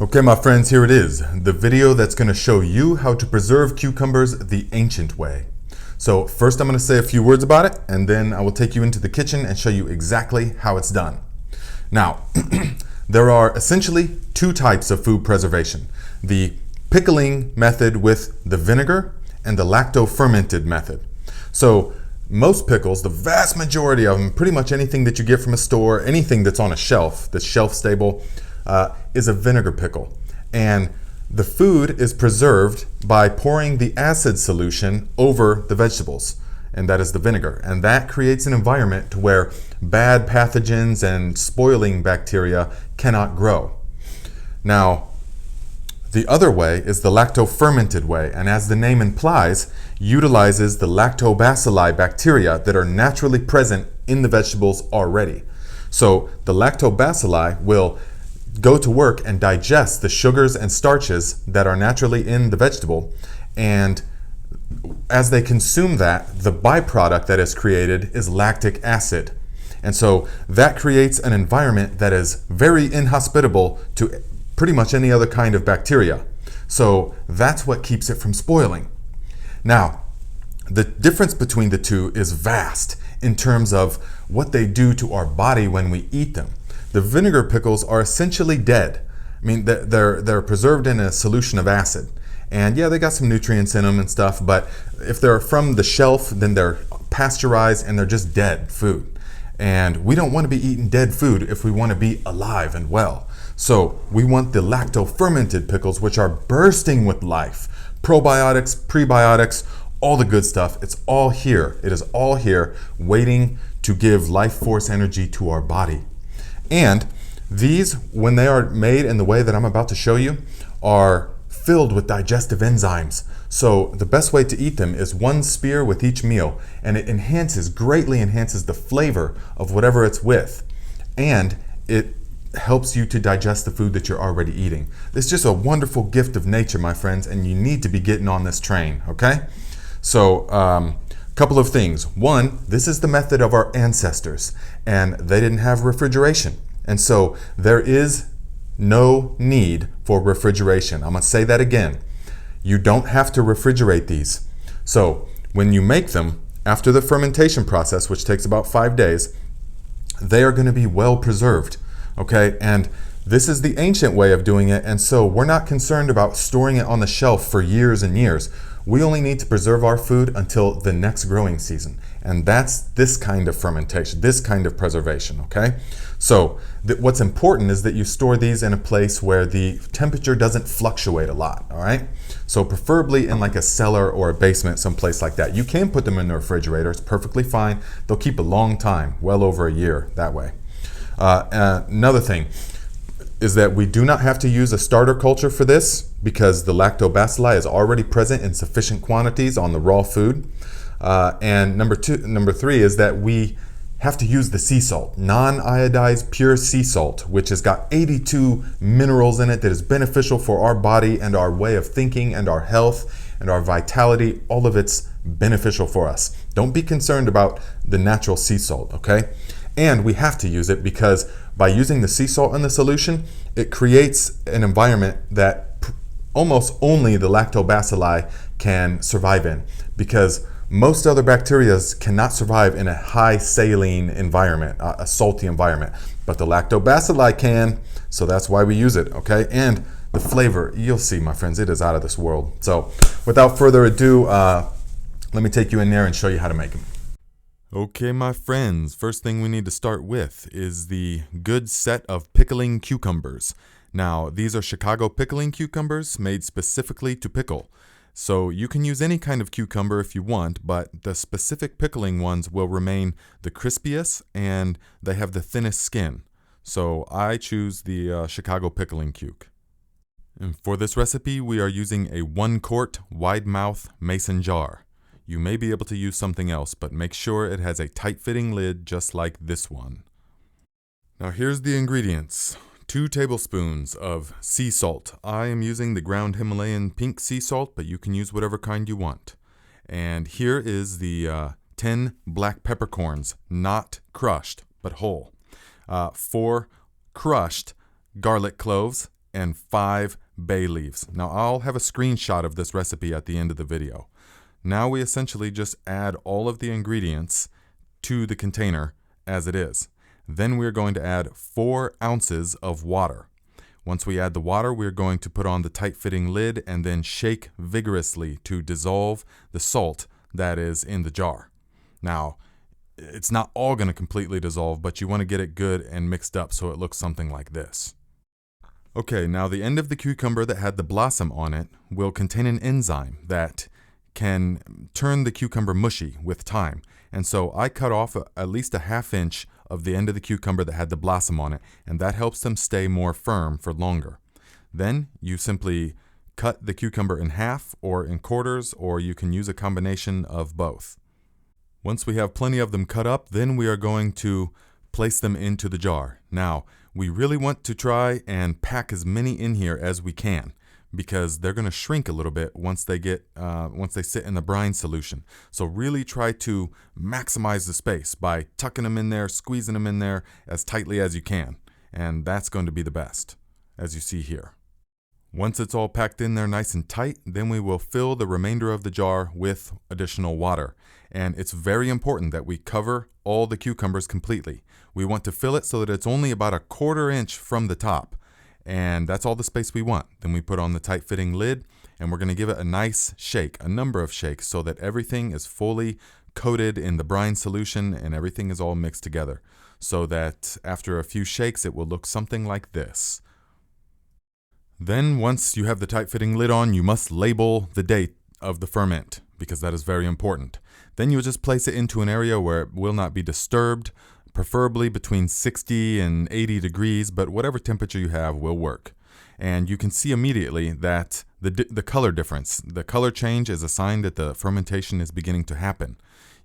Okay, my friends, here it is, the video that's going to show you how to preserve cucumbers the ancient way. So first I'm going to say a few words about it, and then I will take you into the kitchen and show you exactly how it's done. Now, there are essentially two types of food preservation: the pickling method with the vinegar and the lacto-fermented method. So most pickles, the vast majority of them, pretty much anything that you get from a store, anything that's on a shelf, that's shelf stable, is a vinegar pickle. And the food is preserved by pouring the acid solution over the vegetables, and that is the vinegar. And that creates an environment to where bad pathogens and spoiling bacteria cannot grow. Now, the other way is the lacto-fermented way, and as the name implies, utilizes the lactobacilli bacteria that are naturally present in the vegetables already. So the lactobacilli will go to work and digest the sugars and starches that are naturally in the vegetable, and as they consume that, the byproduct that is created is lactic acid. And so that creates an environment that is very inhospitable to pretty much any other kind of bacteria. So that's what keeps it from spoiling. Now, the difference between the two is vast in terms of what they do to our body when we eat them. The vinegar pickles are essentially dead. I mean, they're preserved in a solution of acid. And yeah, they got some nutrients in them and stuff, but if they're from the shelf, then they're pasteurized and they're just dead food. And we don't want to be eating dead food if we want to be alive and well. So we want the lacto-fermented pickles, which are bursting with life. Probiotics, prebiotics, all the good stuff. It's all here. It is all here waiting to give life force energy to our body. And these, when they are made in the way that I'm about to show you, are filled with digestive enzymes. So the best way to eat them is one spear with each meal, and it greatly enhances the flavor of whatever it's with. And it helps you to digest the food that you're already eating. It's just a wonderful gift of nature, my friends, and you need to be getting on this train, okay? So, couple of things. One, this is the method of our ancestors, and they didn't have refrigeration. And so there is no need for refrigeration. I'm going to say that again. You don't have to refrigerate these. So when you make them, after the fermentation process, which takes about 5 days, they are going to be well preserved. Okay, and this is the ancient way of doing it, and so we're not concerned about storing it on the shelf for years and years. We only need to preserve our food until the next growing season, and that's this kind of fermentation, this kind of preservation, okay? So what's important is that you store these in a place where the temperature doesn't fluctuate a lot, all right? So preferably in like a cellar or a basement, someplace like that. You can put them in the refrigerator, it's perfectly fine. They'll keep a long time, well over a year that way. Another thing is that we do not have to use a starter culture for this because the lactobacilli is already present in sufficient quantities on the raw food. And number three is that we have to use the sea salt, non-iodized pure sea salt, which has got 82 minerals in it that is beneficial for our body and our way of thinking and our health and our vitality. All of it's beneficial for us. Don't be concerned about the natural sea salt, okay? And we have to use it because by using the sea salt in the solution, it creates an environment that almost only the lactobacilli can survive in, because most other bacteria cannot survive in a high saline environment, a salty environment, but the lactobacilli can, so that's why we use it, okay? And the flavor, you'll see, my friends, it is out of this world. So without further ado, let me take you in there and show you how to make them. Okay, my friends, first thing we need to start with is the good set of pickling cucumbers. Now, these are Chicago pickling cucumbers made specifically to pickle. So you can use any kind of cucumber if you want, but the specific pickling ones will remain the crispiest and they have the thinnest skin. So I choose the Chicago pickling cuke. And for this recipe, we are using a 1-quart wide mouth mason jar. You may be able to use something else, but make sure it has a tight-fitting lid just like this one. Now here's the ingredients. 2 tablespoons of sea salt. I am using the ground Himalayan pink sea salt, but you can use whatever kind you want. And here is the 10 black peppercorns, not crushed, but whole. 4 crushed garlic cloves, and 5 bay leaves. Now I'll have a screenshot of this recipe at the end of the video. Now we essentially just add all of the ingredients to the container as it is. Then we're going to add 4 ounces of water. Once we add the water, we're going to put on the tight-fitting lid and then shake vigorously to dissolve the salt that is in the jar. Now, it's not all going to completely dissolve, but you want to get it good and mixed up so it looks something like this. Okay, now the end of the cucumber that had the blossom on it will contain an enzyme that can turn the cucumber mushy with time. And so I cut off at least a 1/2 inch of the end of the cucumber that had the blossom on it, and that helps them stay more firm for longer. Then you simply cut the cucumber in half or in quarters, or you can use a combination of both. Once we have plenty of them cut up, then we are going to place them into the jar. Now, we really want to try and pack as many in here as we can, because they're going to shrink a little bit once they sit in the brine solution. So really try to maximize the space by tucking them in there, squeezing them in there as tightly as you can. And that's going to be the best, as you see here. Once it's all packed in there nice and tight, then we will fill the remainder of the jar with additional water. And it's very important that we cover all the cucumbers completely. We want to fill it so that it's only about 1/4 inch from the top. And that's all the space we want. Then we put on the tight-fitting lid, and we're going to give it a nice shake, a number of shakes, so that everything is fully coated in the brine solution and everything is all mixed together, so that after a few shakes it will look something like this. Then once you have the tight-fitting lid on, you must label the date of the ferment, because that is very important. Then you'll just place it into an area where it will not be disturbed, preferably between 60 and 80 degrees, but whatever temperature you have will work. And you can see immediately that the color difference, the color change is a sign that the fermentation is beginning to happen.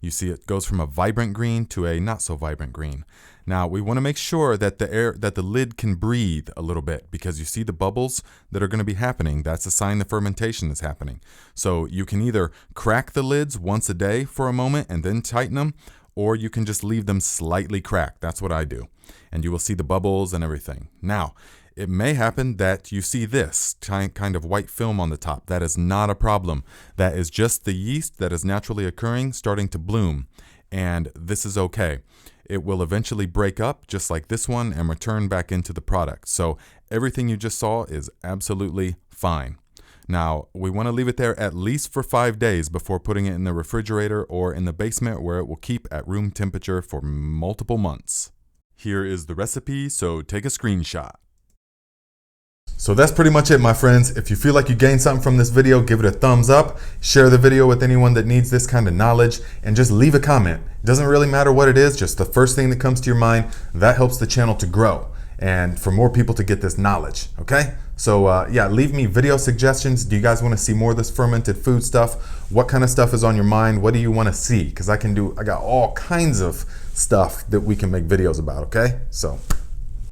You see it goes from a vibrant green to a not so vibrant green. Now we want to make sure that the lid can breathe a little bit, because you see the bubbles that are going to be happening. That's a sign the fermentation is happening. So you can either crack the lids once a day for a moment and then tighten them, or you can just leave them slightly cracked. That's what I do. And you will see the bubbles and everything. Now, it may happen that you see this kind of white film on the top. That is not a problem. That is just the yeast that is naturally occurring starting to bloom. And this is okay. It will eventually break up just like this one and return back into the product. So everything you just saw is absolutely fine. Now, we want to leave it there at least for 5 days before putting it in the refrigerator or in the basement, where it will keep at room temperature for multiple months. Here is the recipe, so take a screenshot. So that's pretty much it, my friends. If you feel like you gained something from this video, give it a thumbs up, share the video with anyone that needs this kind of knowledge, and just leave a comment. It doesn't really matter what it is, just the first thing that comes to your mind. That helps the channel to grow and for more people to get this knowledge, okay? So yeah, leave me video suggestions. Do you guys want to see more of this fermented food stuff? What kind of stuff is on your mind? What do you want to see? Because I got all kinds of stuff that we can make videos about, okay? So